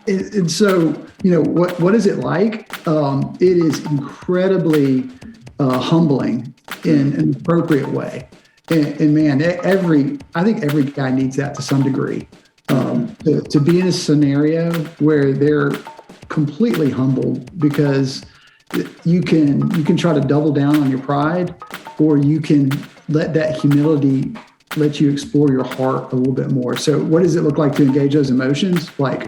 And so, what is it like? It is incredibly humbling in an appropriate way. And man, I think every guy needs that to some degree. To be in a scenario where they're completely humbled, because you can try to double down on your pride, or you can let that humility let you explore your heart a little bit more. So what does it look like to engage those emotions? Like,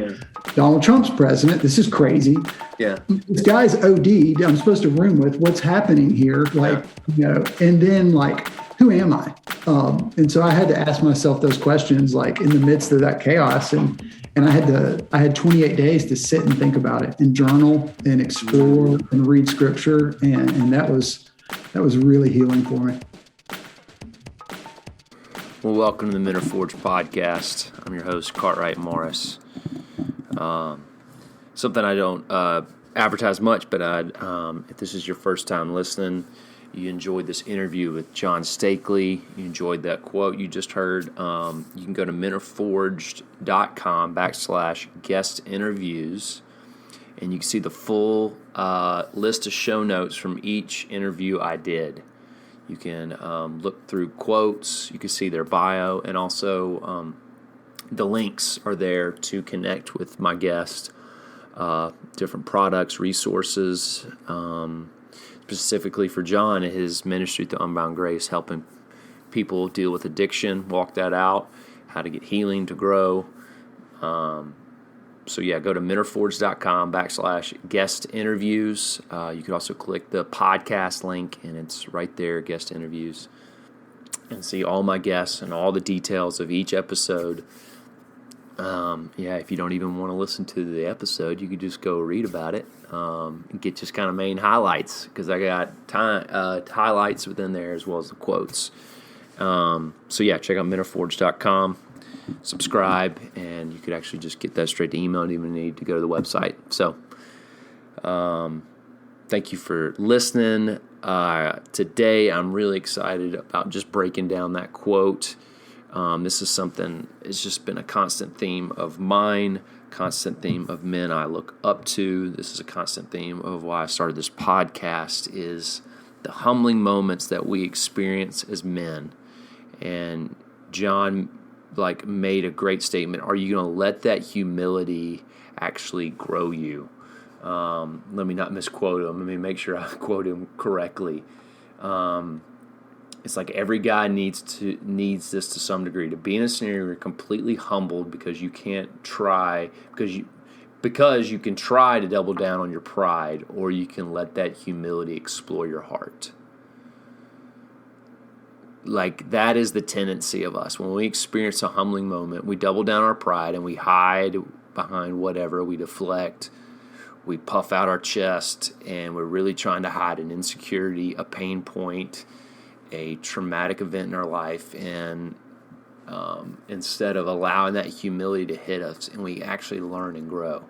Donald Trump's president. This is crazy. Yeah. This guy's OD'd. I'm supposed to room with. What's happening here? Like, and then like, who am I? And so I had to ask myself those questions, like in the midst of that chaos. And I had 28 days to sit and think about it and journal and explore and read scripture. And that was really healing for me. Well, welcome to the Men Are Forged podcast. I'm your host, Cartwright Morris. Something I don't advertise much, but if this is your first time listening, you enjoyed this interview with John Stakely, you enjoyed that quote you just heard, you can go to menareforged.com/guest interviews, and you can see the full list of show notes from each interview I did. You can look through quotes, you can see their bio, and also the links are there to connect with my guest, different products, resources, specifically for John and his ministry to Unbound Grace, helping people deal with addiction, walk that out, how to get healing to grow. So go to menareforged.com/guest interviews. You could also click the podcast link, and it's right there, guest interviews, and see all my guests and all the details of each episode. If you don't even want to listen to the episode, you could just go read about it and get just kind of main highlights, because I got highlights within there as well as the quotes. Check out menareforged.com. Subscribe, and you could actually just get that straight to email. You don't even need to go to the website. So, thank you for listening. Today, I'm really excited about just breaking down that quote. This is something, it's just been a constant theme of mine, constant theme of men I look up to. This is a constant theme of why I started this podcast, is the humbling moments that we experience as men. And John made a great statement. Are you going to let that humility actually grow you? Let me not misquote him. Let me make sure I quote him correctly. It's like every guy needs this to some degree, to be in a scenario where you're completely humbled because you can't try, because you can try to double down on your pride, or you can let that humility explore your heart. Like, that is the tendency of us. When we experience a humbling moment, we double down our pride and we hide behind whatever, we deflect, we puff out our chest, and we're really trying to hide an insecurity, a pain point, a traumatic event in our life, and instead of allowing that humility to hit us and we actually learn and grow.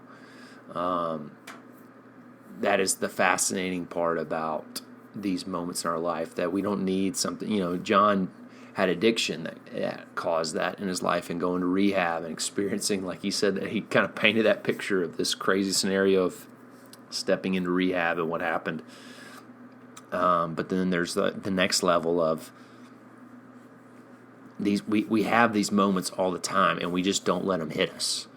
That is the fascinating part about these moments in our life, that we don't need something. John had addiction that caused that in his life, and going to rehab and experiencing, like he said, that he kind of painted that picture of this crazy scenario of stepping into rehab and what happened. But then there's the next level of these. We have these moments all the time, and we just don't let them hit us,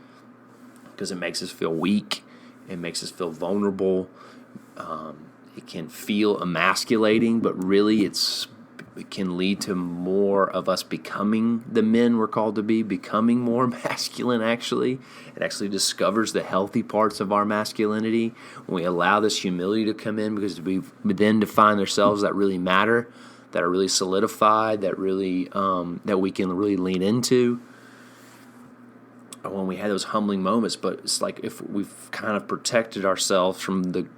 because it makes us feel weak. It makes us feel vulnerable. It can feel emasculating, but really it can lead to more of us becoming the men we're called to be, becoming more masculine, actually. It actually discovers the healthy parts of our masculinity when we allow this humility to come in, because we then define ourselves that really matter, that are really solidified, that really that we can really lean into when we have those humbling moments. But it's like if we've kind of protected ourselves from the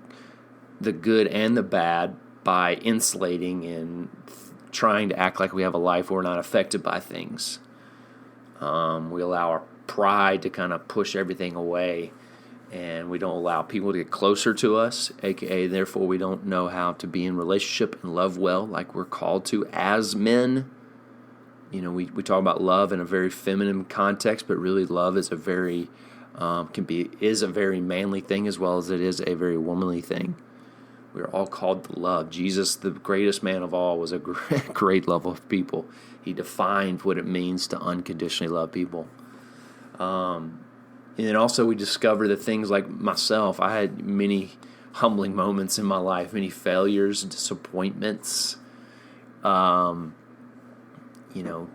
good and the bad by insulating and trying to act like we have a life where we're not affected by things. We allow our pride to kind of push everything away, and we don't allow people to get closer to us, aka therefore we don't know how to be in relationship and love well like we're called to as men. We talk about love in a very feminine context, but really love is a very is a very manly thing as well as it is a very womanly thing. We are all called to love. Jesus, the greatest man of all, was a great lover of people. He defined what it means to unconditionally love people. And then also we discover that things like myself, I had many humbling moments in my life, many failures, disappointments,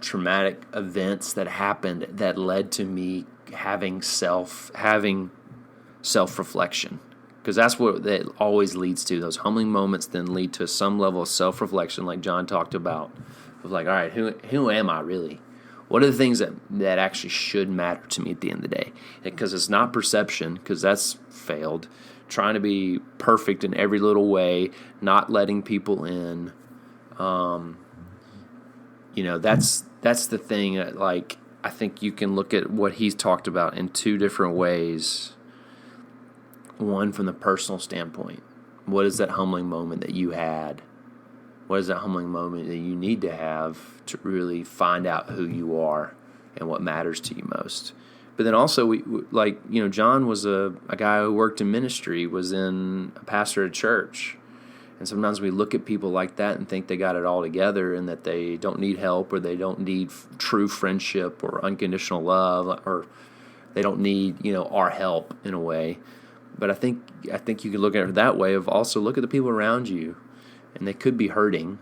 traumatic events that happened that led to me having self-reflection. Because that's what that always leads to. Those humbling moments then lead to some level of self-reflection, like John talked about. Of like, all right, who am I really? What are the things that actually should matter to me at the end of the day? Because it's not perception, because that's failed. Trying to be perfect in every little way, not letting people in. That's the thing. Like, I think you can look at what he's talked about in two different ways. One, from the personal standpoint. What is that humbling moment that you had? What is that humbling moment that you need to have to really find out who you are and what matters to you most? But then also, John was a guy who worked in ministry, was a pastor at church. And sometimes we look at people like that and think they got it all together and that they don't need help, or they don't need true friendship or unconditional love, or they don't need, our help in a way. But I think you can look at it that way of also look at the people around you, and they could be hurting,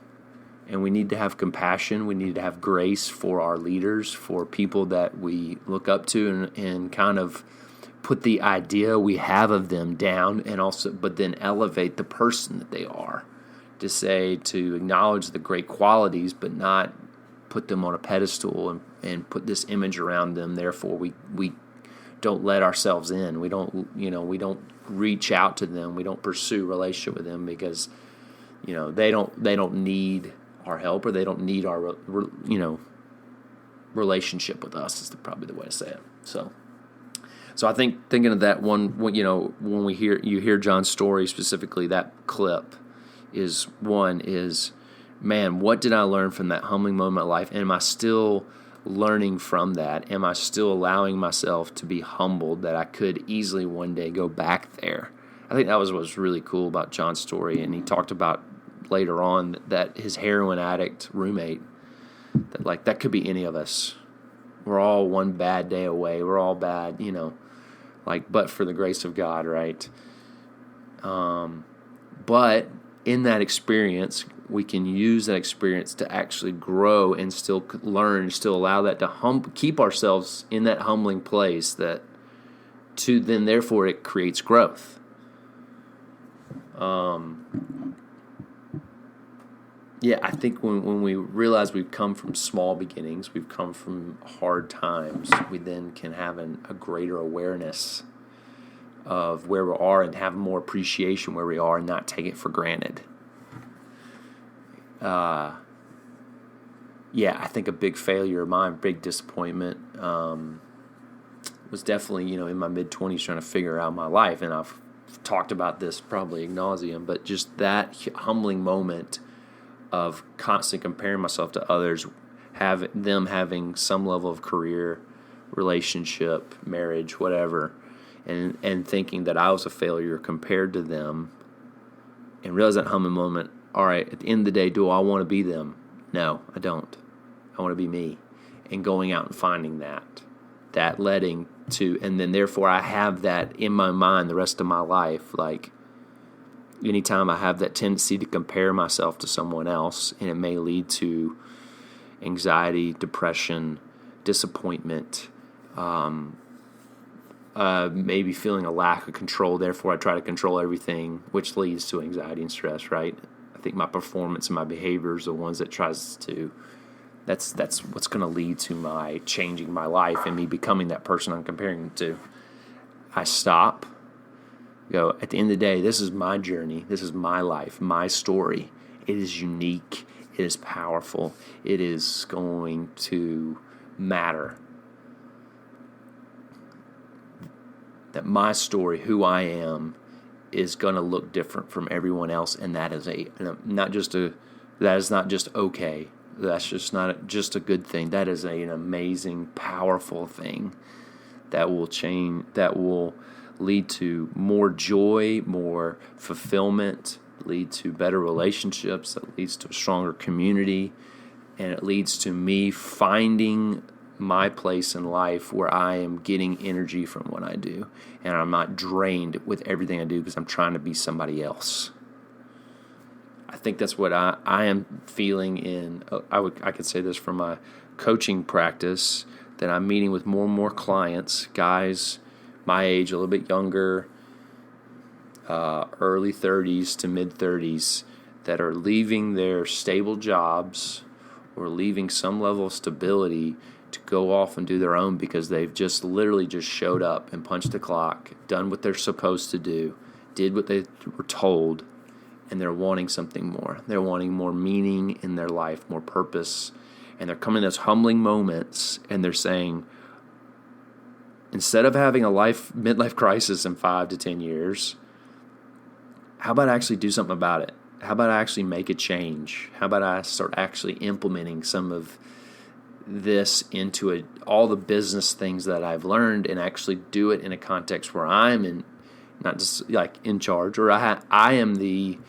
and we need to have compassion. We need to have grace for our leaders, for people that we look up to, and kind of put the idea we have of them down, and also, but then elevate the person that they are, to acknowledge the great qualities, but not put them on a pedestal and put this image around them. Therefore, we don't let ourselves in. We don't reach out to them. We don't pursue relationship with them because, they don't need our help, or they don't need our, relationship with us is probably the way to say it. So I think thinking of that one, when you hear John's story specifically, that clip is, man, what did I learn from that humbling moment of life? And am I still learning from that? Am I still allowing myself to be humbled that I could easily one day go back there? I think that was what was really cool about John's story. And he talked about later on that his heroin addict roommate, that could be any of us. We're all one bad day away. We're all bad, but for the grace of God, right? But in that experience, we can use that experience to actually grow and still learn, still allow that to keep ourselves in that humbling place, then therefore it creates growth. I think when we realize we've come from small beginnings, we've come from hard times, we then can have a greater awareness of where we are and have more appreciation where we are and not take it for granted. I think a big failure of mine, big disappointment, was definitely, in my mid-20s trying to figure out my life. And I've talked about this probably ad nauseum, but just that humbling moment of constantly comparing myself to others, them having some level of career, relationship, marriage, whatever, and thinking that I was a failure compared to them, and realize that humbling moment, all right, at the end of the day, do I want to be them? No, I don't. I want to be me. And going out and finding that leading to, and then therefore I have that in my mind the rest of my life. Like, anytime I have that tendency to compare myself to someone else, and it may lead to anxiety, depression, disappointment, maybe feeling a lack of control. Therefore, I try to control everything, which leads to anxiety and stress, right? I think my performance and my behaviors are the ones that that's what's going to lead to my changing my life and me becoming that person I'm comparing to. I stop, go, at the end of the day, this is my journey. This is my life, my story. It is unique. It is powerful. It is going to matter. That my story, who I am, is going to look different from everyone else, and that is not just okay. That's just not just a good thing. That is an amazing, powerful thing that will change, that will lead to more joy, more fulfillment, lead to better relationships, that leads to a stronger community, and it leads to me finding my place in life where I am getting energy from what I do, and I'm not drained with everything I do because I'm trying to be somebody else. I think that's what I am feeling in. I could say this from my coaching practice, that I'm meeting with more and more clients, guys my age, a little bit younger, early 30s to mid 30s, that are leaving their stable jobs or leaving some level of stability to go off and do their own because they've just literally just showed up and punched the clock, done what they're supposed to do, did what they were told, and they're wanting something more. They're wanting more meaning in their life, more purpose, and they're coming to those humbling moments and they're saying, instead of having a midlife crisis in 5 to 10 years, how about I actually do something about it? How about I actually make a change? How about I start actually implementing some of this into all the business things that I've learned, and actually do it in a context where I'm in, not just like in charge, or I am the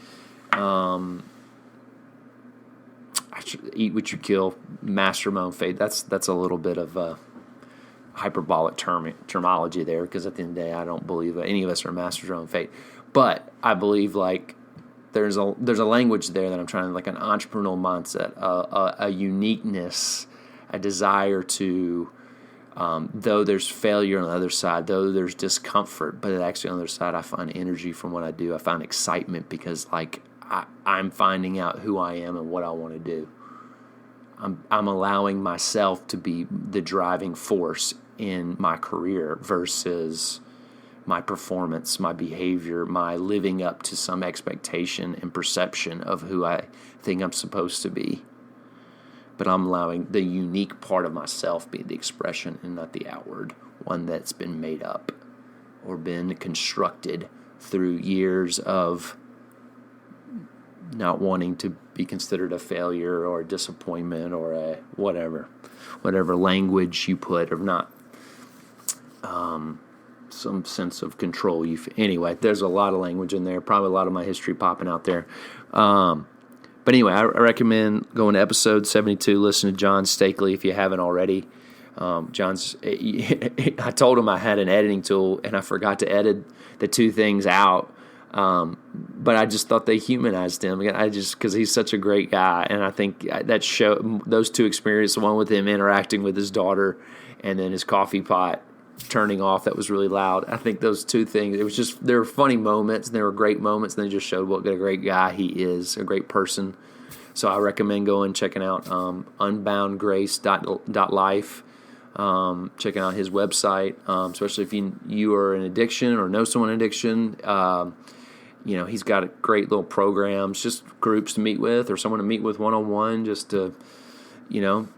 I should eat what you kill, master of my own fate. That's a little bit of hyperbolic terminology there, because at the end of the day, I don't believe that any of us are masters of our own fate. But I believe like there's a language there that I'm trying to, like an entrepreneurial mindset, a uniqueness, a desire to, though there's failure on the other side, though there's discomfort, but actually on the other side, I find energy from what I do. I find excitement because like I'm finding out who I am and what I want to do. I'm allowing myself to be the driving force in my career versus my performance, my behavior, my living up to some expectation and perception of who I think I'm supposed to be. But I'm allowing the unique part of myself be the expression and not the outward one that's been made up or been constructed through years of not wanting to be considered a failure or a disappointment or a whatever language you put, or not some sense of control. Anyway, there's a lot of language in there, probably a lot of my history popping out there. But anyway, I recommend going to episode 72, listen to John Stakely if you haven't already. I told him I had an editing tool and I forgot to edit the two things out. But I just thought they humanized him. Because he's such a great guy, and I think that those two experiences, the one with him interacting with his daughter, and then his coffee pot turning off that was really loud. I think those two things, it was just, there were funny moments, and there were great moments, and they just showed what a great guy he is, a great person. So I recommend going checking out unboundgrace.life. Checking out his website, especially if you are in addiction or know someone in addiction. He's got great little programs, just groups to meet with or someone to meet with one-on-one, just to,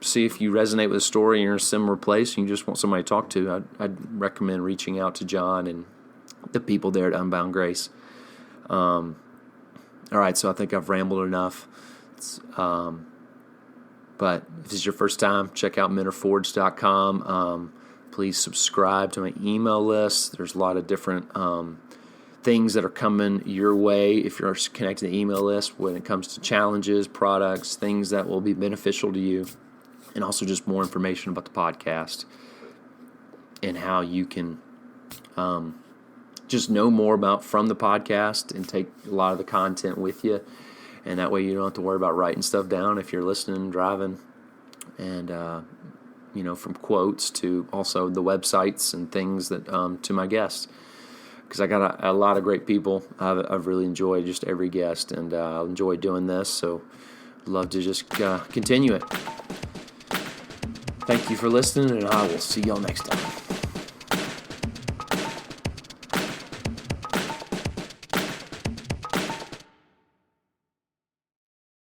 see if you resonate with the story and you're in a similar place and you just want somebody to talk to. I'd recommend reaching out to John and the people there at Unbound Grace. All right, so I think I've rambled enough. But if this is your first time, check out mentorforge.com. Please subscribe to my email list. There's a lot of different things that are coming your way if you're connected to the email list when it comes to challenges, products, things that will be beneficial to you, and also just more information about the podcast and how you can just know more about from the podcast and take a lot of the content with you. And that way you don't have to worry about writing stuff down if you're listening and driving. And, from quotes to also the websites and things that to my guests. Because I got a lot of great people. I've really enjoyed just every guest, and I enjoy doing this. So I'd love to just continue it. Thank you for listening, and I will see y'all next time.